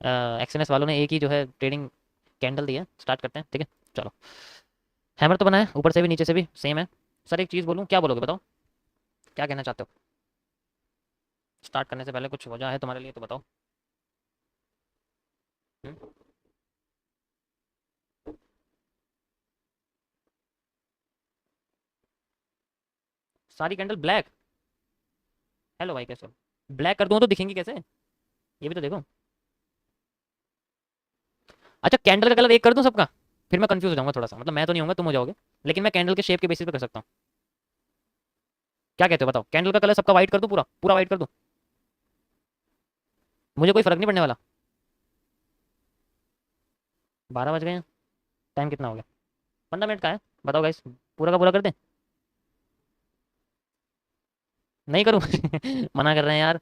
एक्सएनएस वालों ने एक ही जो है ट्रेडिंग कैंडल दी है। स्टार्ट करते हैं, ठीक है। चलो, हैमर तो बना है, ऊपर से भी नीचे से भी सेम है। सर एक चीज़ बोलूँ, क्या बोलोगे बताओ, क्या कहना चाहते हो? स्टार्ट करने से पहले कुछ वजह है तुम्हारे लिए तो बताओ। हम्म? सारी कैंडल ब्लैक? हेलो भाई, कैसे हो? ब्लैक कर दूँ तो दिखेंगी कैसे, ये भी तो देखो। अच्छा, कैंडल का कलर एक कर दूं सबका? फिर मैं कंफ्यूज हो जाऊंगा थोड़ा सा, मतलब मैं तो नहीं होऊंगा, तुम हो जाओगे। लेकिन मैं कैंडल के शेप के बेसिस पे कर सकता हूँ। क्या कहते हो बताओ, कैंडल का कलर सबका वाइट कर दूं, पूरा पूरा वाइट कर दूं? मुझे कोई फर्क नहीं पड़ने वाला। 12 बज गए हैं, टाइम कितना हो गया? 15 मिनट का है। बताओ गाइस, पूरा का पूरा कर दें? नहीं करूँ? मना कर रहे हैं यार,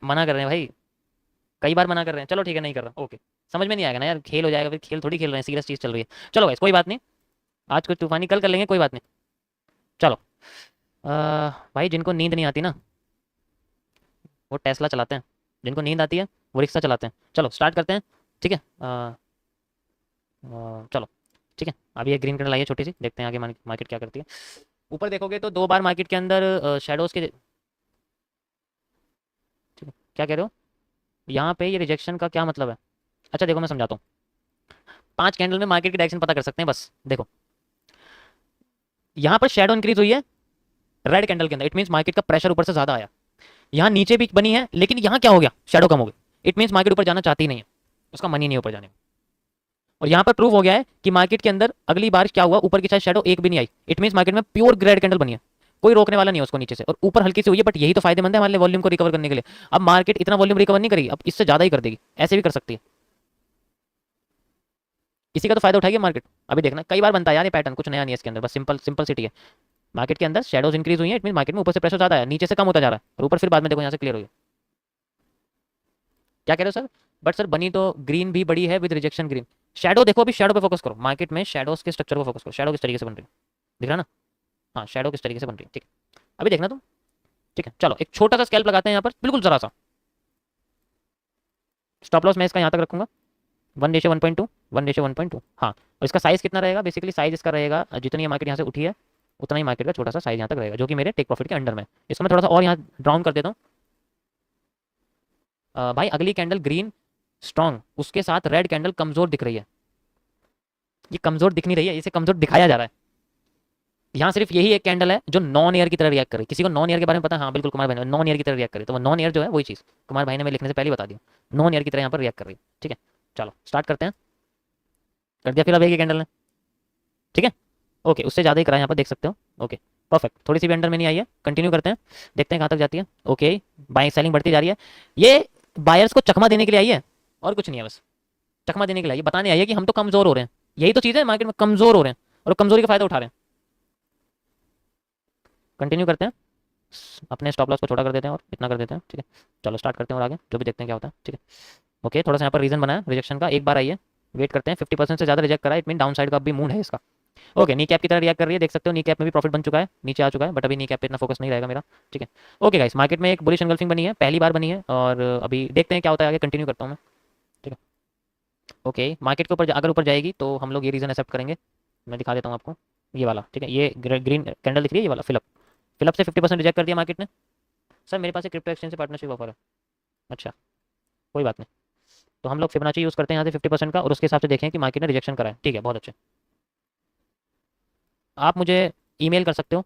मना कर रहे हैं भाई, कई बार मना कर रहे हैं। चलो ठीक है, नहीं कर रहा, ओके। समझ में नहीं आएगा ना यार, खेल हो जाएगा फिर, खेल थोड़ी खेल रहे हैं, सीरियस चीज़ चल रही है। चलो गाइस, कोई बात नहीं, आज कुछ तूफानी कल कर लेंगे, कोई बात नहीं। चलो, भाई जिनको नींद नहीं आती ना, वो टेस्ला चलाते हैं। जिनको नींद आती है, वो रिक्शा चलाते हैं। चलो स्टार्ट करते हैं, ठीक है। चलो, ठीक है। अभी एक ग्रीन कैंडल आई है छोटी सी, देखते हैं आगे मार्केट क्या करती है। ऊपर देखोगे तो दो बार मार्केट के अंदर शेडोज़ के, ठीक है। क्या कह रहे हो? यहाँ पे ये रिजेक्शन का क्या मतलब है? अच्छा देखो, मैं समझाता हूँ। 5 कैंडल में मार्केट की डायरेक्शन पता कर सकते हैं बस, देखो। यहाँ पर शेडो इंक्रीज हुई है रेड कैंडल के अंदर, इट मीन्स मार्केट का प्रेशर ऊपर से ज़्यादा आया। यहाँ नीचे भी बनी है, लेकिन यहाँ क्या हो गया, शेडो कम हो गई। इट मीन्स मार्केट ऊपर जाना चाहती ही नहीं है, उसका मन ही नहीं है ऊपर जाने में। और यहाँ पर प्रूव हो गया है कि मार्केट के अंदर अगली बार क्या हुआ, ऊपर की साइड शेडो एक भी नहीं आई। इट मीन्स मार्केट में प्योर रेड कैंडल बनी है, कोई रोकने वाला नहीं है उसको नीचे से। और ऊपर हल्की सी हुई है, बट यही तो फायदेमंद है हमारे लिए वॉल्यूम को रिकवर करने के लिए। अब मार्केट इतना वॉल्यूम रिकवर नहीं करेगी, अब इससे ज्यादा ही कर देगी, ऐसे भी कर सकती है। इसी का तो फायदा उठाएगी मार्केट। अभी देखना, कई बार बनता है यार ये पैटर्न, कुछ नया नहीं है इसके अंदर, बस सिंपल सिंपल सिटी है। मार्केट के अंदर शेडोज इंक्रीज हुई है, इट मीन मार्केट में ऊपर से प्रेशर ज्यादा है, नीचे से कम होता जा रहा है, और ऊपर फिर बाद में देखो यहाँ से क्लियर हुई है। क्या कह रहे हो सर? बट सर बनी तो ग्रीन भी बड़ी है विद रिजेक्शन ग्रीन। शेडो देखो, अभी शेडो पे फोकस करो, मार्केट में शेडोज के स्ट्रक्चर को फोकस करो, शेडो किस तरीके से बन रही है, दिख रहा है ना? हाँ, शेडो किस तरीके से बन रही है, ठीक है। अभी देखना तुम, ठीक है। चलो एक छोटा सा स्कैल्प लगाते हैं यहाँ पर, बिल्कुल जरा सा। स्टॉप लॉस मैं इसका यहाँ तक रखूंगा, 1:1.2, 1:1.2, हाँ। और इसका साइज कितना रहेगा, बेसिकली साइज इसका रहेगा, जितनी ये मार्केट यहाँ से उठी है उतना ही मार्केट का छोटा सा साइज यहाँ तक रहेगा, जो कि मेरे टेक प्रॉफिट के अंडर में है। इसको मैं थोड़ा सा और यहाँ ड्राउन कर देता हूँ। भाई अगली कैंडल ग्रीन स्ट्रॉन्ग, उसके साथ रेड कैंडल कमजोर दिख रही है। ये कमजोर दिख नहीं रही है, इसे कमजोर दिखाया जा रहा है। यहाँ सिर्फ यही एक कैंडल है जो नॉन एयर की तरह रिएक्ट करे। किसी को नॉन एयर के बारे में पता है? हाँ बिल्कुल, कुमार भाई ने नॉन एयर की तरह रिएक्ट करे, तो वो नॉन एयर जो है वही चीज़ कुमार भाई ने मैं लिखने से पहले ही बता दिया, नॉन एयर की तरह यहाँ पर रिएक्ट कर रही है, ठीक है। चलो स्टार्ट करते हैं, कर दिया फिर अब एक ही कैंडल ने, ठीक है। ओके, उससे ज़्यादा ही करा है यहाँ पर, देख सकते हो। ओके, परफेक्ट, थोड़ी सी भी अंडर में नहीं आई है, कंटिन्यू करते हैं, देखते हैं कहाँ तक जाती है। ओके, बाइंग सेलिंग बढ़ती जा रही है। ये बायर्स को चकमा देने के लिए आई है, और कुछ नहीं है, बस चकमा देने के लिए आई है, बताने आई है कि हम तो कमजोर हो रहे हैं। यही तो चीज़ है, मार्केट में कमजोर हो रहे हैं और कमजोरी का फायदा उठा रहे हैं। कंटिन्यू करते हैं, अपने स्टॉप लॉस को छोटा कर देते हैं और इतना कर देते हैं, ठीक है। चलो स्टार्ट करते हैं और आगे जो भी देखते हैं क्या होता है, ठीक है। ओके, थोड़ा सा यहाँ पर रीजन बना है रिजेक्शन का, एक बार आई है, वेट करते हैं। 50% से ज़्यादा रिजेक्ट करा है, इट मीन डाउन साइड का भी मूड है इसका। ओके, नी कैप की तरह रिएक्ट कर रही है, देख सकते हो। नी कैप में भी प्रॉफिट बन चुका है, नीचे आ चुका है, बट अभी नी कैप पे इतना फोकस नहीं रहेगा मेरा, ठीक है। ओके गाइस, मार्केट में एक बुलिश एंगल्फिंग बनी है, पहली बार बनी है, और अभी देखते हैं क्या होता है आगे, कंटिन्यू करता हूँ मैं, ठीक है। ओके, मार्केट के ऊपर अगर ऊपर जाएगी तो हम लोग ये रीजन एक्सेप्ट करेंगे। मैं दिखा देता हूँ आपको, ये वाला, ठीक है। ये ग्रीन कैंडल दिख रही है, ये वाला फिलअप, फिलअप से 50% रिजेक्ट कर दिया मार्केट ने। सर मेरे पास एक क्रिप्टो एक्सचेंज से पार्टनरशिप ऑफर है। अच्छा, कोई बात नहीं, तो हम लोग फिबोनाची यूज़ करते हैं यहाँ से 50% का, और उसके हिसाब से देखें कि मार्केट ने रिजेक्शन करा है, ठीक है, बहुत अच्छे। आप मुझे ईमेल कर सकते हो,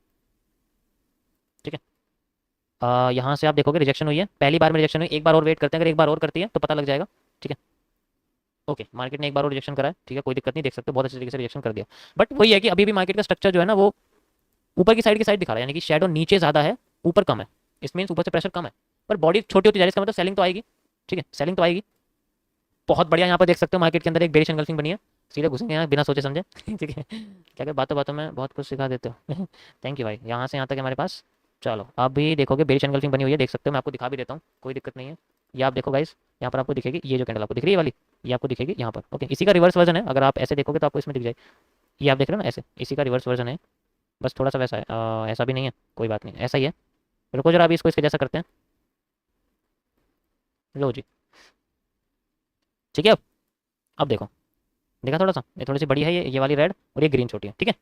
ठीक है। यहाँ से आप देखोगे रिजेक्शन हुई है, पहली बार में रिजेक्शन हुई, एक बार और वेट करते हैं, अगर एक बार और करती है तो पता लग जाएगा, ठीक है। ओके, मार्केट ने एक बार और रिजेक्शन करा है, ठीक है, कोई दिक्कत नहीं, देख सकते हो बहुत अच्छे तरीके से रिजेक्शन कर दिया। बट वही है कि अभी भी मार्केट का स्ट्रक्चर जो है ना, वो ऊपर की साइड दिखा रहा है, यानी कि शेडो नीचे ज़्यादा है, ऊपर कम है। इस मीन्स ऊपर से प्रेशर कम है, पर बॉडी छोटी होती जा रही है, इसका मतलब सेलिंग तो आएगी, ठीक है, सेलिंग तो आएगी। बहुत बढ़िया, यहाँ पर देख सकते हो मार्केट के अंदर एक बेरिश एंगल्फिंग बनी है, सीधे घुसेंगे यहाँ बिना सोचे समझे। ठीक है, क्या क्या बातों बातों में बहुत कुछ सिखा देते हो। थैंक यू भाई, यहाँ से यहाँ तक है हमारे पास। चलो अभी देखोगे बेरिश एंगल्फिंग बनी हुई है, देख सकते हो, मैं आपको दिखा भी देता हूँ, कोई दिक्कत नहीं है। ये आप देखो गाइस, यहाँ पर आपको दिखेगी, ये जो कैंडल आपको दिख रही है वाली, ये आपको दिखेगी यहाँ पर। ओके, इसी का रिवर्स वर्जन है, अगर आप ऐसे देखोगे तो आपको इसमें दिख जाए, ये आप देख रहे हो ना ऐसे, इसी का रिवर्स वर्जन है, बस थोड़ा सा वैसा है। ऐसा भी नहीं है, कोई बात नहीं, ऐसा ही है। रुको जरा, अभी इसको इसके जैसा करते हैं। लो जी, ठीक है। अब देखो, देखा थोड़ा सा, ये थोड़ी सी बड़ी है, ये वाली रेड, और ये ग्रीन छोटी है, ठीक है।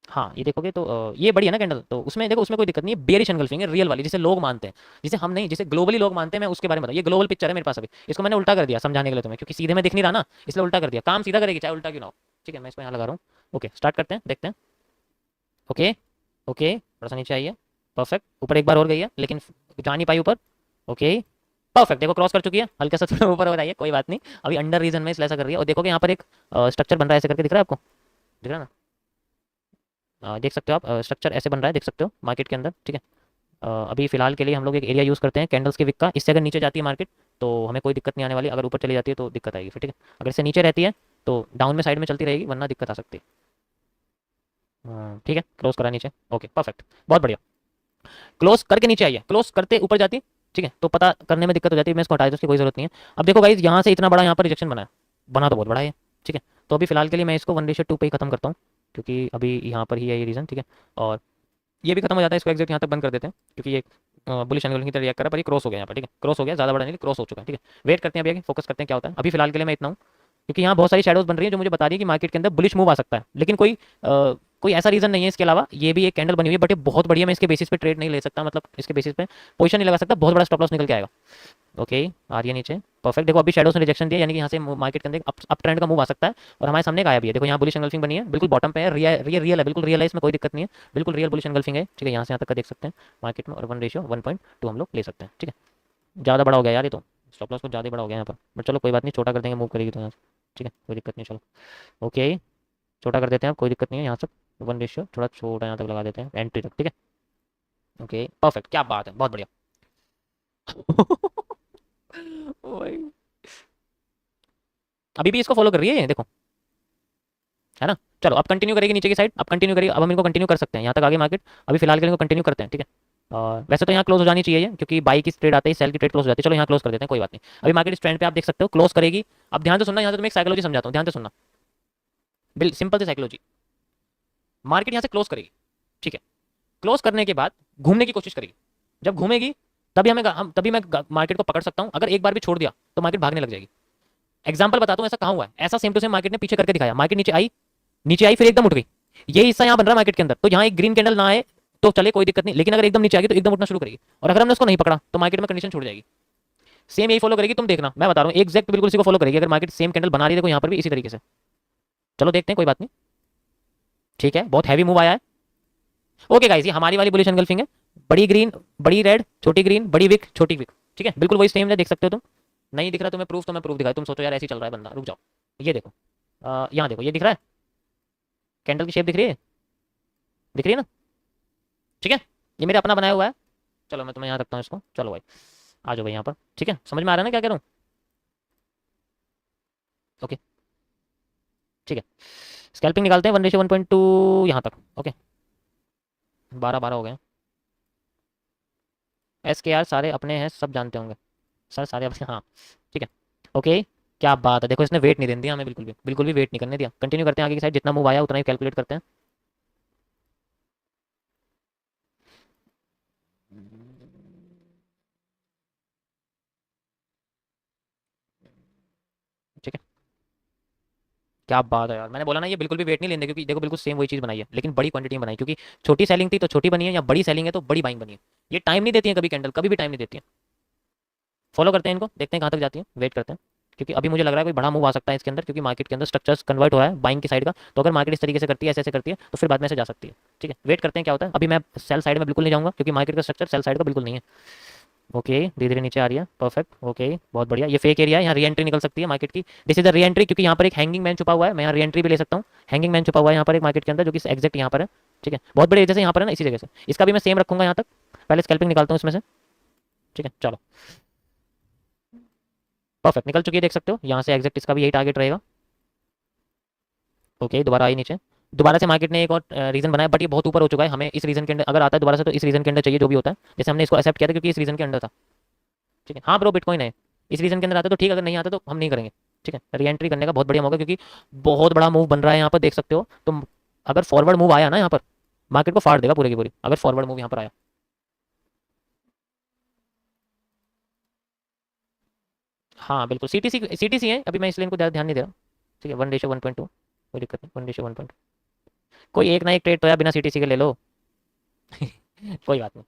हाँ ये देखोगे तो ये बड़ी है ना कैंडल, तो उसमें देखो, उसमें कोई दिक्कत नहीं है, बेयरिश एनगल्फिंग है रियल वाली, जिसे लोग मानते हैं, जिसे हम नहीं, जिसे ग्लोबली लोग मानते हैं, मैं उसके बारे में बता, ये ग्लोबल पिक्चर है मेरे पास अभी, इसको मैंने उल्टा कर दिया समझाने के लिए तुम्हें, क्योंकि सीधे में दिख नहीं रहा ना, इसलिए उल्टा कर दिया, काम सीधा करेगी चाहे उल्टा क्यों ना हो। ठीक है, मैं इसको यहाँ लगा रहा हूँ। ओके, स्टार्ट करते हैं, देखते हैं। ओके, ओके, थोड़ा सा नीचे आइए। परफेक्ट, ऊपर एक बार और गई है लेकिन जा नहीं पाई ऊपर। ओके, परफेक्ट, देखो क्रॉस कर चुकी है, हल्का सा थोड़ा ऊपर हो रहा है, कोई बात नहीं। अभी अंडर रीजन में इसलिए ऐसा कर रही है, और देखोगे यहाँ पर एक स्ट्रक्चर बन रहा है, ऐसे करके दिख रहा है आपको, दिख रहा है ना? देख सकते हो आप, स्ट्रक्चर ऐसे बन रहा है, देख सकते हो मार्केट के अंदर, ठीक है। अभी फिलहाल के लिए हम लोग एक एरिया यूज़ करते हैं कैंडल्स के विक का, इससे अगर नीचे जाती है मार्केट तो हमें कोई दिक्कत नहीं आने वाली, अगर ऊपर चली जाती है तो दिक्कत आएगी फिर, ठीक है। अगर इससे नीचे रहती है तो डाउन में साइड में चलती रहेगी, वरना दिक्कत आ सकती है। ठीक है, क्लोज करा नीचे। ओके, परफेक्ट, बहुत बढ़िया। क्लोज करके नीचे आइए, क्लोज करते ऊपर जाती, ठीक है, तो पता करने में दिक्कत हो जाती है, मैं इसको हटा दूँ, उसकी कोई जरूरत नहीं है। अब देखो गाइज, यहाँ से इतना बड़ा यहाँ पर रिजेक्शन बना है, बना तो बहुत बड़ा है, ठीक है। तो अभी फिलहाल के लिए मैं इसको 1:2 पे ही खत्म करता हूँ, क्योंकि अभी यहाँ पर ही है ये रीज़न, ठीक है। और ये भी खत्म हो जाता है, इसको एग्जैक्ट यहाँ तक बंद कर देते हैं, क्योंकि ये बुलिश एंगल की तरह रिएक्ट कर रहा है, पर ये क्रॉस हो गया यहाँ पर, ठीक है, क्रॉस हो गया, ज़्यादा बड़ा नहीं, क्रॉस हो चुका है, ठीक है। वेट करते हैं, अभी आगे फोकस करते हैं क्या होता है। अभी फिलहाल के लिए मैं इतना हूँ, क्योंकि यहाँ बहुत सारी शेडोज बन रही है जो मुझे बता रही है कि मार्केट के अंदर बुलिश मूव आ सकता है, लेकिन कोई ऐसा रीजन नहीं है इसके अलावा। ये भी एक कैंडल बनी हुई है, बट ये बहुत बढ़िया, मैं इसके बेसिस पे ट्रेड नहीं ले सकता, मतलब इसके बेसिस पे पोजीशन नहीं लगा सकता, बहुत बड़ा स्टॉप लॉस निकल के आएगा। ओके, आ रही है नीचे, परफेक्ट, देखो अभी शेडोज ने रिजेक्शन दिया, यानी कि यहाँ से मार्केट के अंदर अप ट्रेंड का मूव आ सकता है, और हमारे सामने एक आया भी है, देखो यहाँ बुलिश एंगल्फिंग बनी है, बिल्कुल बॉटम पे है, रियल है, बिल्कुल रियल है, इसमें कोई दिक्कत नहीं है, बिल्कुल रियल बुलिश एंगल्फिंग है, ठीक है। यहाँ से यहाँ तक का देख सकते हैं मार्केट में, और 1:1.2 हम लोग ले सकते हैं, ठीक है। ज़्यादा बड़ा हो गया यार ये तो, स्टॉप लॉस कुछ ज़्यादा ही बड़ा हो गया यहाँ पर, बट चलो कोई बात नहीं, छोटा कर देंगे, मूव करेगी तो यहाँ से, ठीक है, कोई दिक्कत नहीं, चलो। ओके, छोटा कर देते हैं, कोई दिक्कत नहीं है, यहाँ से 1:, थोड़ा छोटा यहाँ तक लगा देते हैं, एंट्री तक, ठीक है। ओके, परफेक्ट, क्या बात है, बहुत बढ़िया। ओए, अभी भी इसको फॉलो कर रही है ये, देखो, है ना। चलो अब कंटिन्यू करेगी नीचे की साइड, अब कंटिन्यू करेगी, अब हम इनको कंटिन्यू कर सकते हैं यहाँ तक आगे मार्केट, अभी फिलहाल के लिए इनको कंटिन्यू करते हैं, ठीक है। और वैसे तो यहाँ क्लोज हो जानी चाहिए ये, क्योंकि बाई की ट्रेड आते ही सेल की ट्रेड क्लोज हो जाती है, चलो यहाँ क्लोज कर देते हैं, कोई बात नहीं। अभी मार्केट इस ट्रेंड पे आप देख सकते हो क्लोज करेगी। अब ध्यान से सुनना, यहाँ से तुम्हें एक साइकोलॉजी समझाता हूँ, ध्यान से सुनना, बिल सिंपल से साइकोलॉजी। मार्केट यहाँ से क्लोज करेगी, ठीक है, क्लोज करने के बाद घूमने की कोशिश करेगी, जब घूमेगी तभी मैं मार्केट को पकड़ सकता हूँ, अगर एक बार भी छोड़ दिया तो मार्केट भागने लग जाएगी। एग्जाम्पल बताता हूँ, ऐसा कहाँ हुआ है, ऐसा सेम टू सेम मार्केट ने पीछे करके दिखाया, मार्केट नीचे आई फिर एकदम उठ गई, ये हिस्सा यहाँ बन रहा है मार्केट के अंदर, तो यहाँ एक ग्रीन कैंडल ना आए तो चले, कोई दिक्कत नहीं, लेकिन अगर एकदम नीचे आ गई तो एकदम उठना शुरू करेगी, और अगर हमने उसको नहीं पकड़ा तो मार्केट में कंडीशन छूट जाएगी। सेम यही फॉलो करेगी, तुम देखना, मैं बता रहा हूँ एग्जैक्ट बिल्कुल इसी को फॉलो करेगी, अगर मार्केट सेम कैंडल बना रही है, देखो यहाँ पर भी इसी तरीके से। चलो देखते हैं, कोई बात नहीं, ठीक है, बहुत हैवी मूव आया है। ओके गाइस, ये हमारी वाली बुलिश एनगल्फिंग है, बड़ी ग्रीन, बड़ी रेड, छोटी ग्रीन, बड़ी विक, छोटी विक, ठीक है, बिल्कुल वही सेम है, देख सकते हो तुम। नहीं दिख रहा तुम्हें प्रूफ, तो मैं प्रूफ दिखाया, तुम सोचो यार ऐसे ही चल रहा है बंदा, रुक जाओ। ये देखो, यहाँ देखो, ये दिख रहा है, कैंडल की शेप दिख रही है, दिख रही है ना, ठीक है। ये मेरे अपना बनाया हुआ है, चलो मैं तुम्हें यहाँ रखता हूँ इसको, चलो भाई आ जाओ भाई यहाँ पर, ठीक है, समझ में आ रहा है ना क्या कह रहा हूँ। ओके, ठीक है, स्कैल्पिंग निकालते हैं, 1:1.2 यहाँ तक। ओके, 12 हो गए। SKR सारे अपने हैं, सब जानते होंगे सर, सारे अपने, हाँ, ठीक है। ओके, क्या बात है, देखो इसने वेट नहीं देने दिया हमें, बिल्कुल भी वेट नहीं करने दिया। कंटिन्यू करते हैं आगे की साइड, जितना मूव आया उतना ही कैलकुलेट करते हैं। ठीक है, क्या बात है यार, मैंने बोला ना ये बिल्कुल भी वेट नहीं लेंगे, क्योंकि देखो बिल्कुल सेम वही चीज़ बनाई है, लेकिन बड़ी क्वांटिटी में बनाई, क्योंकि छोटी सेलिंग थी तो छोटी बनी है, या बड़ी सेलिंग है तो बड़ी बाइंग बनी है। ये टाइम नहीं देती है कभी, कैंडल कभी भी टाइम नहीं देती है। फॉलो करते हैं इनको, देखते हैं कहाँ तक जाती है, वेट करते हैं, क्योंकि अभी मुझे लग रहा है कोई बड़ा मूव आ सकता है इसके अंदर, क्योंकि मार्केट के अंदर स्ट्रक्चर्स कन्वर्ट हो रहा है बाइंग की साइड का, तो अगर मार्केट इस तरीके से करती है, ऐसे ऐसे करती है, तो फिर बाद में से जा सकती है, ठीक है। वेट करते हैं क्या होता है, अभी मैं सेल साइड में बिल्कुल नहीं जाऊँगा, क्योंकि मार्केट का स्ट्रक्चर सेल साइड का बिल्कुल नहीं है। ओके, धीरे धीरे नीचे आ रही है, परफेक्ट, ओके, बहुत बढ़िया। ये फेक एरिया है, यहाँ री एंट्री निकल सकती है मार्केट की, this is the re entry, क्योंकि यहाँ पर एक हैंगिंग मैन छुपा हुआ है, मैं यहाँ री एंट्री भी ले सकता हूँ। हैंगिंग मैन छुपा हुआ है यहाँ पर एक मार्केट के अंदर, जो कि एग्जैक्ट यहाँ पर है, ठीक है, बहुत बड़ी वजह से यहाँ पर है ना, इसी जगह से। इसका भी मैं सेम रखूंगा यहाँ तक, पहले स्कैल्पिंग निकालता हूँ इसमें से, ठीक है, चलो, परफेक्ट, निकल चुकी है, देख सकते हो यहाँ से एग्जैक्ट इसका भी यही टारगेट रहेगा। ओके, दोबारा आई नीचे, दोबारा से मार्केट ने एक और रीजन बनाया, बट ये बहुत ऊपर हो चुका है, हमें इस रीजन के अंदर अगर आता है दोबारा से, तो इस रीजन के अंदर चाहिए जो भी होता है, जैसे हमने इसको एक्सेप्ट किया था क्योंकि इस रीजन के अंदर था, ठीक है। हाँ ब्रो, बिटकॉइन है, इस रीजन के अंदर आता तो ठीक, अगर नहीं आता तो हम नहीं करेंगे, ठीक है। री एंट्री करने का बहुत बढ़िया मौका, क्योंकि बहुत बड़ा मूव बन रहा है यहाँ पर, देख सकते हो। तो अगर फॉरवर्ड मूव आया ना यहाँ पर, मार्केट को फाड़ देगा पूरे की पूरी, अगर फॉरवर्ड मूव यहाँ पर आया। हाँ बिल्कुल, सीटीसी है अभी, मैं इसलिए इनको ज़्यादा ध्यान नहीं दे रहा। ठीक है, 1:1.2, कोई दिक्कत नहीं, 1:1.2। कोई एक ना एक ट्रेड तो यार बिना सीटीसी के ले लो। कोई बात नहीं,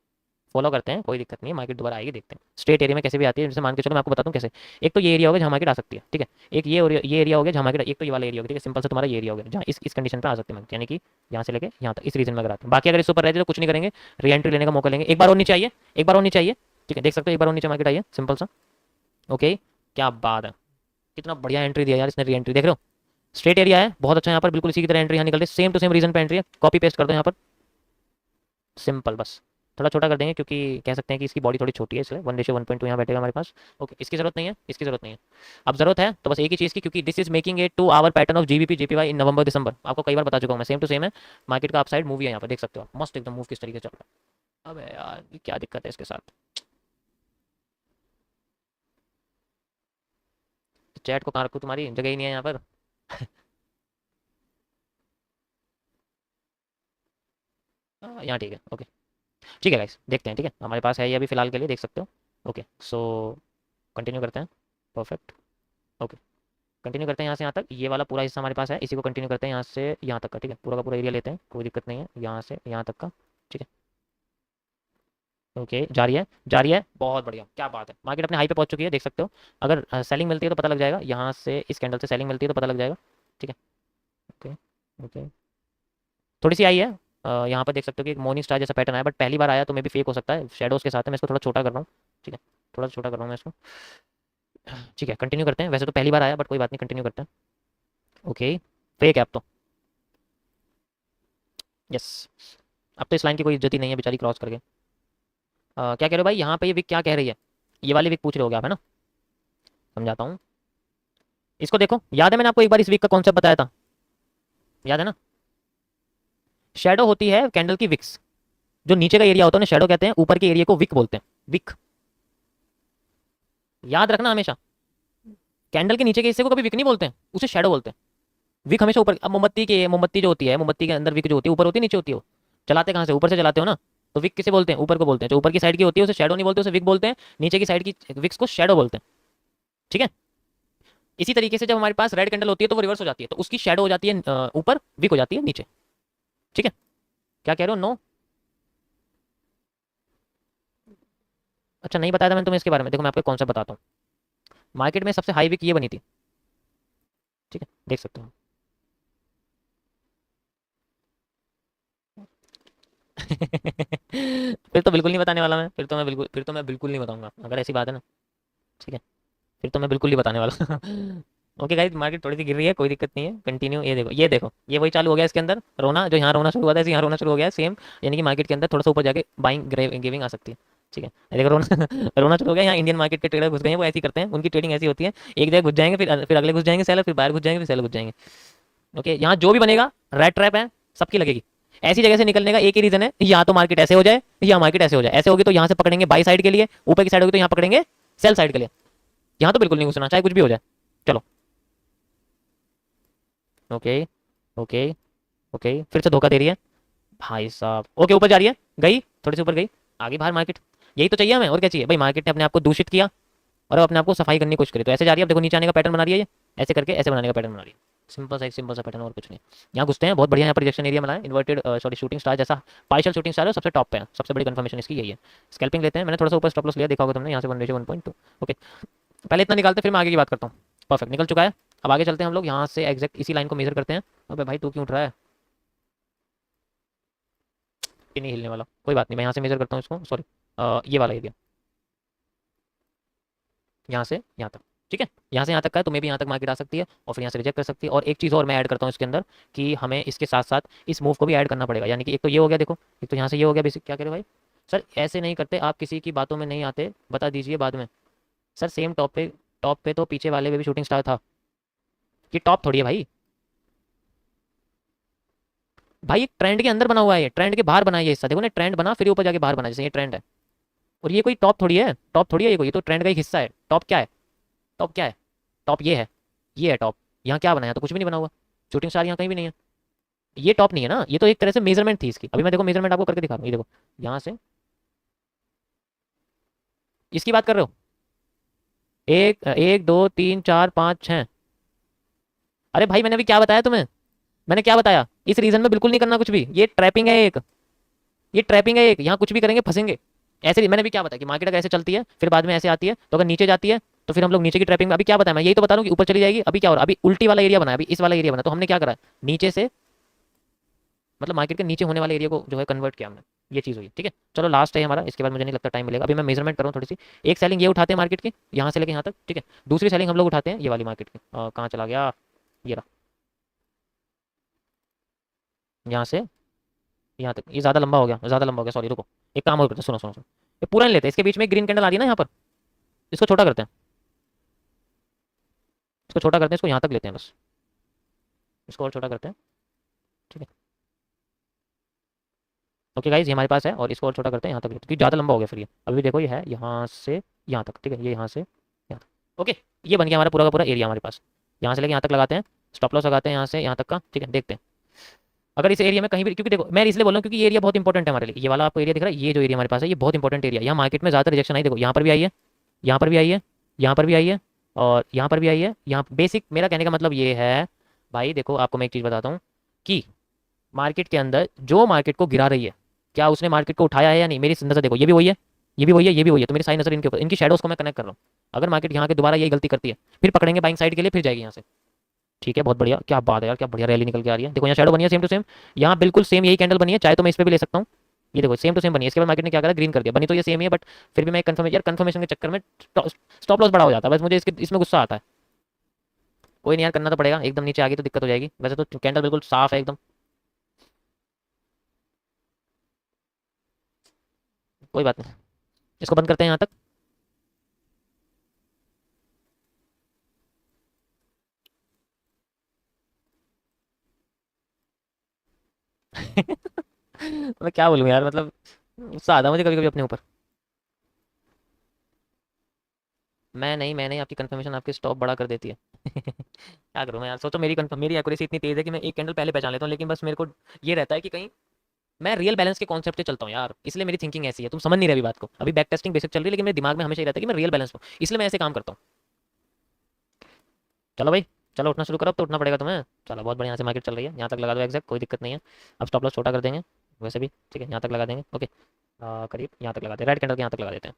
फॉलो करते हैं, कोई दिक्कत नहीं है, मार्केट दोबारा आएगी, देखते हैं स्ट्रेट एरिया में कैसे भी आती है। जैसे मान के चलो, मैं आपको बताता हूँ कैसे। एक तो ये एरिया होगा जहाँ मार्केट आ सकती है, ठीक है। एक ये एरिया हो गया जहाँ मार्केट, एक तो ये वाला एरिया होगा, ठीक है, सिंपल से तुम्हारा ये एरिया हो गया जहाँ इस कंडीशन पर आ सकते हैं मार्केट, यानी कि यहाँ से लेके यहाँ तक इस रीजन में अगर आते हैं। बाकी अगर इस ऊपर रहते तो कुछ नहीं करेंगे, री एंट्री लेने का मौका लेंगे। एक बार और नीचे आइए, एक बार और नीचे आइए, ठीक है, देख सकते हो एक बार और नीचे मार्केट आइए, सिंपल सा। ओके, क्या बात है, कितना बढ़िया एंट्री दिया यार इसने, री एंट्री देख रहे हो, स्ट्रेट एरिया है, बहुत अच्छा। यहाँ पर बिल्कुल इसी की तरह एंट्री यहाँ निकलते, सेम टू सेम रीजन पे एंट्री है, कॉपी पेस्ट कर दो यहाँ पर, सिंपल। बस थोड़ा छोटा कर देंगे क्योंकि कह सकते हैं कि इसकी बॉडी थोड़ी छोटी है, इसलिए 1:1.2 यहाँ बैठेगा हमारे पास। ओके, इसकी जरूरत नहीं है, इसकी जरूरत नहीं है। अब जरूरत है तो बस एक ही चीज़ की, क्योंकि this is making a 2 hour pattern of GBP JPY in November December. आपको कई बार बता चुका हूँ मैं, सेम टू सेम है, मार्केट का अपसाइड मूव है यहाँ पर, देख सकते हो आप, मस्त एकदम मूव किस तरीके से चल रहा है। अबे यार ये क्या दिक्कत है इसके साथ, चैट को कहाँ रखूँ, तुम्हारी जगह ही नहीं है यहाँ पर। यहाँ ठीक है, ओके। ठीक है गाइस, देखते हैं, ठीक है, हमारे पास है ये अभी फिलहाल के लिए, देख सकते हो। ओके सो कंटिन्यू करते हैं, परफेक्ट। ओके, कंटिन्यू करते हैं यहाँ से यहाँ तक, ये वाला पूरा हिस्सा हमारे पास है, इसी को कंटिन्यू करते हैं यहाँ से यहाँ तक का, ठीक है, पूरा का पूरा एरिया लेते हैं, कोई दिक्कत नहीं है, यहाँ से यहाँ तक का, ठीक है। ओके, जारी है, जारी है, बहुत बढ़िया, क्या बात है, मार्केट अपने हाई पे पहुंच चुकी है, देख सकते हो। अगर सेलिंग मिलती है तो पता लग जाएगा, यहाँ से इस कैंडल से सेलिंग मिलती है तो पता लग जाएगा, ठीक है। ओके, ओके, थोड़ी सी आई है, यहाँ पर देख सकते हो कि एक मॉर्निंग स्टार जैसा पैटर्न आया, बट पहली बार आया तो मे भी फेक हो सकता है, शेडोज़ के साथ है, मैं इसको थोड़ा छोटा कर रहा हूँ, ठीक है, थोड़ा सा छोटा कर रहा हूँ मैं इसको। ठीक है, कंटिन्यू करते हैं, वैसे तो पहली बार आया बट कोई बात नहीं, कंटिन्यू करते हैं। ओके, फेक है अब तो, यस, अब तो इस लाइन की कोई इज्जत ही नहीं है बेचारी, क्रॉस करके। क्या कह रहे हो भाई, यहाँ पे ये विक क्या कह रही है, ये वाली विक पूछ रहे होगे आप, है ना, समझाता हूँ। इसको देखो, याद है मैंने आपको एक बार इस वीक का कॉन्सेप्ट बताया था, याद है ना। शेडो होती है कैंडल की विक्स, जो नीचे का एरिया होता है उन्हें शेडो कहते हैं, ऊपर के एरिया को विक बोलते हैं, विक, याद रखना हमेशा। कैंडल के नीचे के हिस्से को कभी विक नहीं बोलते हैं, उसे शेडो बोलते हैं। विक हमेशा ऊपर, अब मोमबत्ती जो होती है, मोमबत्ती के अंदर विक जो होती है, ऊपर होती है नीचे होती है, वो चलाते कहाँ से, ऊपर से चलाते हो ना, तो विक किसे बोलते हैं, ऊपर को बोलते हैं। जो ऊपर की साइड की होती है उसे शेडो नहीं बोलते, उसे विक बोलते हैं, नीचे की साइड की विक्स को शेडो बोलते हैं, ठीक है। इसी तरीके से जब हमारे पास रेड कैंडल होती है तो वो रिवर्स हो जाती है, तो उसकी शेडो हो जाती है ऊपर, विक हो जाती है नीचे, ठीक है। क्या कह रहे हो, नो, अच्छा नहीं बताया था मैंने तुम्हें इसके बारे में, देखो मैं आपको कौन सा बताता हूँ। मार्केट में सबसे हाई विक ये बनी थी, ठीक है, देख सकते हो। फिर तो बिल्कुल नहीं बताने वाला मैं, फिर तो मैं बिल्कुल नहीं बताऊंगा अगर ऐसी बात है ना, ठीक है, फिर तो मैं बिल्कुल नहीं बताने वाला। ओके गाइस, मार्केट थोड़ी सी गिर रही है, कोई दिक्कत नहीं है, कंटिन्यू। ये देखो, ये देखो, ये वही चालू हो गया इसके अंदर रोना, जो यहाँ रोना शुरू हुआ था, ऐसे यहाँ रोना शुरू हो गया सेम, यानी कि मार्केट के अंदर थोड़ा सा ऊपर जाके बाइंग गिविंग आ सकती है, ठीक है। ये देखो रोना, रोना शुरू हो गया, यहाँ इंडियन मार्केट के ट्रेडर घुस गए हैं, वो ऐसे ही करते हैं, उनकी ट्रेडिंग ऐसी होती है, एक जगह घुस जाएंगे, फिर अगले घुस जाएंगे सेलर, फिर बाहर घुस जाएंगे, फिर सेलर घुस जाएंगे। ओके, यहाँ जो भी बनेगा रेड ट्रैप है, सबकी लगेगी। ऐसी जगह से निकलने का एक ही रीजन है, या तो मार्केट ऐसे हो जाए या मार्केट ऐसे हो जाए, ऐसे होगी तो यहाँ से पकड़ेंगे बाई साइड के लिए, ऊपर की साइड होगी तो यहाँ पकड़ेंगे सेल साइड के लिए, यहाँ तो बिल्कुल नहीं घुसना चाहे कुछ भी हो जाए। चलो, ओके, ओके, ओके, फिर से धोखा दे रही है भाई साहब। ओके, ऊपर जा रही है, गई थोड़ी सी ऊपर गई, आगे बाहर मार्केट, यही तो चाहिए हमें, और क्या चाहिए भाई। मार्केट ने अपने आप को दूषित किया और अब अपने आप को सफाई करने की कोशिश करी, तो ऐसे जा रही है, अब देखो नीचे आने का पैटर्न बना रही है, ये ऐसे करके ऐसे बनाने का पैटर्न बना रही है, सिंपल सा, एक सिंपल सा पैटर्न, और कुछ नहीं। यहाँ घुसते हैं, बहुत बढ़िया, यहाँ पर रिजेक्शन एरिया बना है, इन्वर्टेड सॉरी शूटिंग स्टार जैसा, पार्शियल शूटिंग स्टार है, सबसे टॉप पे है, सबसे बड़ी कंफर्मेशन इसकी यही है। स्कैल्पिंग लेते हैं, मैंने थोड़ा सा ऊपर स्टॉप लॉस लिया, देखा होगा तुमने, यहाँ से 1:1.2। ओके, पहले इतना निकालते हैं, फिर मैं आगे की बात करता हूँ। परफेक्ट, निकल चुका है। अब आगे चलते हैं हम लोग, यहाँ से एग्जैक्ट इसी लाइन को मेजर करते हैं। अबे भाई तू क्यों उठ रहा है, ये नहीं हिलने वाला, कोई बात नहीं, मैं यहाँ से मेजर करता हूँ इसको, सॉरी ये वाला एरिया, यहाँ से यहाँ तक, ठीक है, यहाँ से यहाँ तक का है, तो मे भी यहाँ तक मार्केट आ सकती है और फिर यहाँ से रिजेक्ट कर सकती है। और एक चीज़ और मैं ऐड करता हूँ इसके अंदर, कि हमें इसके साथ साथ इस मूव को भी ऐड करना पड़ेगा, यानी कि एक तो ये हो गया, देखो एक तो यहाँ से ये हो गया बेसिक। क्या कह रहे हो भाई, सर ऐसे नहीं करते आप, किसी की बातों में नहीं आते, बता दीजिए बाद में। सर सेम टॉप पे तो पीछे वाले में भी शूटिंग स्टार था, ये टॉप थोड़ी है भाई। भाई एक ट्रेंड के अंदर बना हुआ है, ये ट्रेंड के बाहर बना है ये हिस्सा, देखो ना, ट्रेंड बना फिर ऊपर जाके बाहर बना, जैसे ये ट्रेंड है, और ये कोई टॉप थोड़ी है, टॉप थोड़ी है ये कोई, ये तो ट्रेंड का एक हिस्सा है। टॉप क्या है, टॉप क्या है, टॉप ये है, ये है टॉप। यहाँ क्या बनाया, तो कुछ भी नहीं बना हुआ, शूटिंग स्टार यहाँ कहीं भी नहीं है, ये टॉप नहीं है ना, ये तो एक तरह से मेजरमेंट थी इसकी। अभी मैं देखो मेजरमेंट आपको करके दिखा रहा हूँ, ये देखो यहाँ से, इसकी बात कर रहे हो, एक एक दो तीन चार पाँच छः। अरे भाई मैंने अभी क्या बताया तुम्हें? मैंने क्या बताया? इस रीजन में बिल्कुल नहीं करना कुछ भी, ये ट्रैपिंग है एक। ये ट्रैपिंग है एक, यहाँ कुछ भी करेंगे फंसेंगे। ऐसे मैंने भी क्या बताया कि मार्केट अगर ऐसे चलती है फिर बाद में ऐसे आती है, तो अगर नीचे जाती है तो फिर हम लोग नीचे की ट्रैपिंग में, अभी क्या बताया मैं, यही तो बता रहा हूँ कि ऊपर चली जाएगी। अभी क्या हो रहा है, अभी उल्टी वाला एरिया बना है, अभी इस वाला एरिया बना, तो हमने क्या करा, नीचे से मतलब मार्केट के नीचे होने वाले एरिया को जो है कन्वर्ट किया हमने। ये चीज़ हुई, ठीक है। चलो लास्ट है हमारा, इसके बाद मुझे नहीं लगता टाइम मिलेगा। अभी मैं मेजरमेंट करूँ थोड़ी सी। एक सेलिंग ये उठाते हैं मार्केट की, यहाँ से लेके यहाँ तक, ठीक है। दूसरी सेलिंग हम लोग उठाते हैं ये वाली मार्केट की, कहाँ चला गया, ये रहा, यहाँ से यहाँ तक। ये ज़्यादा लंबा हो गया, ज़्यादा लंबा हो गया, सॉरी रुको। एक काम और करते हैं, सुनो सुनो सुनो, ये पूरा नहीं लेते, इसके बीच में ग्रीन कैंडल आ रही है ना यहाँ पर, इसको छोटा करते हैं, इसको छोटा करते हैं, इसको यहाँ तक लेते हैं बस, इसको और छोटा करते हैं, ठीक है। ओके गाइज, ये हमारे पास है, और इसको और छोटा करते हैं यहाँ तक लेते हैं, क्योंकि ज़्यादा लंबा हो गया फिर ये। अभी देखो ये है यहाँ से यहाँ तक, ठीक है, ये यहाँ से यहाँ तक। ओके, ये बन गया हमारा पूरा का पूरा एरिया हमारे पास। यहाँ से लेके यहाँ तक लगाते हैं, स्टॉप लॉस लगाते हैं यहाँ से यहाँ तक का, ठीक है। देखते हैं अगर इस एरिया में कहीं भी, क्योंकि देखो मैं इसलिए बोल रहा हूँ क्योंकि ये एरिया बहुत इंपॉर्टेंट है हमारे लिए। ये वाला आपको एरिया दिख रहा है, ये जो एरिया हमारे पास है ये बहुत इंपॉर्टेंट एरिया है। यहाँ मार्केट में ज़्यादा रिजेक्शन आई, देखो यहाँ पर भी आई है, यहाँ पर भी आई है, यहाँ पर भी आई है, और यहाँ पर भी आई है। यहाँ बेसिक मेरा कहने का मतलब ये है भाई, देखो आपको मैं एक चीज़ बताता हूँ कि मार्केट के अंदर जो मार्केट को गिरा रही है, क्या उसने मार्केट को उठाया है या नहीं। मेरी नज़र देखो, ये भी वही है, ये भी वही है, ये भी वही है, तो मेरी सारी नज़र इनके ऊपर, इनकी शेडोज़ को मैं कनेक्ट कर रहा हूँ। अगर मार्केट यहाँ के दोबारा यही गलती करती है, फिर पकड़ेंगे बाइंग साइड के लिए, फिर जाएगी यहाँ से। ठीक है, बहुत बढ़िया, क्या बात है यार, क्या बढ़िया रैली निकल के आ रही है। देखो यहाँ शेडो बनी है सेम टू सेम, यहाँ बिल्कुल सेम यही कैंडल बनी है, चाहे तो मैं इस पर भी ले सकता हूँ। ये देखो सेम टू सेम बनी है। इसके बाद मार्केट ने क्या करा, ग्रीन कर दिया। बनी तो ये सेम ही है, बट फिर भी मैं कंफर्मेशन, यार कंफर्मेशन के चक्कर में स्टॉप लॉस बड़ा हो जाता है, बस मुझे इसके इसमें गुस्सा आता है। कोई नहीं यार, करना तो पड़ेगा, एकदम नीचे आ गई तो दिक्कत हो जाएगी। वैसे तो कैंडल बिल्कुल साफ है एकदम, कोई बात नहीं। इसको बंद करते हैं यहाँ तक। मैं क्या बोलूँ यार, मतलब गुस्सा आता है मुझे कभी कभी अपने ऊपर। मैं नहीं, आपकी कंफर्मेशन आपकी स्टॉप बड़ा कर देती है। क्या करूँ मैं यार, सोचो मेरी मेरी एक्यूरेसी इतनी तेज़ है कि मैं एक कैंडल पहले पहचान लेता हूँ, लेकिन बस मेरे को ये रहता है कि कहीं मैं रियल बैलेंस के कॉन्सेप्ट से चलता हूँ यार, इसलिए मेरी थिंकिंग ऐसी है। तुम समझ नहीं रहे अभी बात को, अभी बैक टेस्टिंग बेसिक चल रही है, लेकिन मेरे दिमाग में हमेशा ये रहता है कि मैं रियल बैलेंस हूँ, इसलिए मैं ऐसे काम करता हूँ। चलो भाई, चलो उठना शुरू करो, अब तो उठना पड़ेगा तुम्हें। चलो बहुत बढ़िया, यहाँ से मार्केट चल रही है, यहाँ तक लगा दो एग्जैक्ट, कोई दिक्कत नहीं है। अब स्टॉप लॉस छोटा कर देंगे वैसे भी, ठीक है, यहाँ तक लगा देंगे। ओके, करीब यहाँ तक लगा दें, रेड कैंडल के यहाँ तक लगा देते हैं।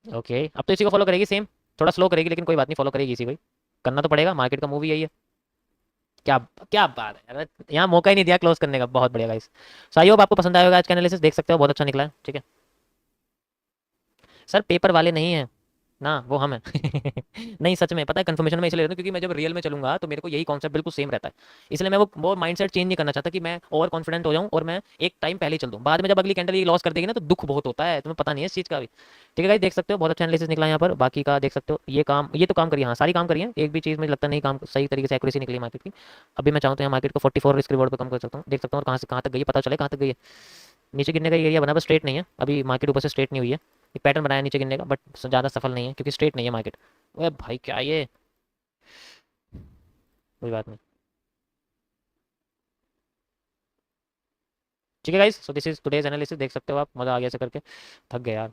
ओके, अब तो इसी को फॉलो करेगी सेम, थोड़ा स्लो करेगी लेकिन कोई बात नहीं, फॉलो करेगी इसी को ही, करना तो पड़ेगा, मार्केट का मूव यही है। क्या क्या बात है यार, यहाँ मौका ही नहीं दिया क्लोज करने का। बहुत बढ़िया गाइस, सो आई होप आपको पसंद आएगा आज का एनालिसिस, देख सकते हो बहुत अच्छा निकला है, ठीक है। सर पेपर वाले नहीं है ना, वो हम हैं। नहीं सच में, पता है कंफर्मेशन में इसलिए लेता हूँ क्योंकि मैं जब रियल में चलूंगा तो मेरे को यही कॉन्सेप्ट बिल्कुल सेम रहता है। इसलिए मैं वो माइंडसेट चेंज नहीं करना चाहता कि मैं ओवर कॉन्फिडेंट हो जाऊं और मैं एक टाइम पहले ही चल दूं, बाद में जब अगली कैंडल ये लॉस कर देगी ना तो दुख बहुत होता है, तुम्हें पता नहीं है इस चीज़ का भी। ठीक है गाइस, देख सकते हो बहुत अच्छा एनालिसिस निकला यहाँ पर, बाकी का देख सकते हो। ये काम, ये तो काम करिए, हाँ सारी काम करिए, एक भी चीज़ मुझे लगता नहीं काम सही तरीके से एक्यूरेसी निकली मार्केट की। अभी मैं चाहूँ तो यहाँ मार्केट को 44 रिस्क रिवॉर्ड पर कम कर सकता हूँ, देख सकता हूँ और कहाँ से कहाँ तक गई है, पता चले कहाँ तक गई है। नीचे गिरने का एरिया बना, बस स्ट्रेट नहीं है अभी मार्केट, ऊपर से स्ट्रेट नहीं हुई है। एक पैटर्न बनाया नीचे गिरने का, बट ज़्यादा सफल नहीं है क्योंकि स्ट्रेट नहीं है मार्केट। अरे भाई क्या ये, कोई बात नहीं। ठीक है guys, so this is today's analysis, देख सकते हो आप, मज़ा आ गया ऐसे करके, थक गए यार।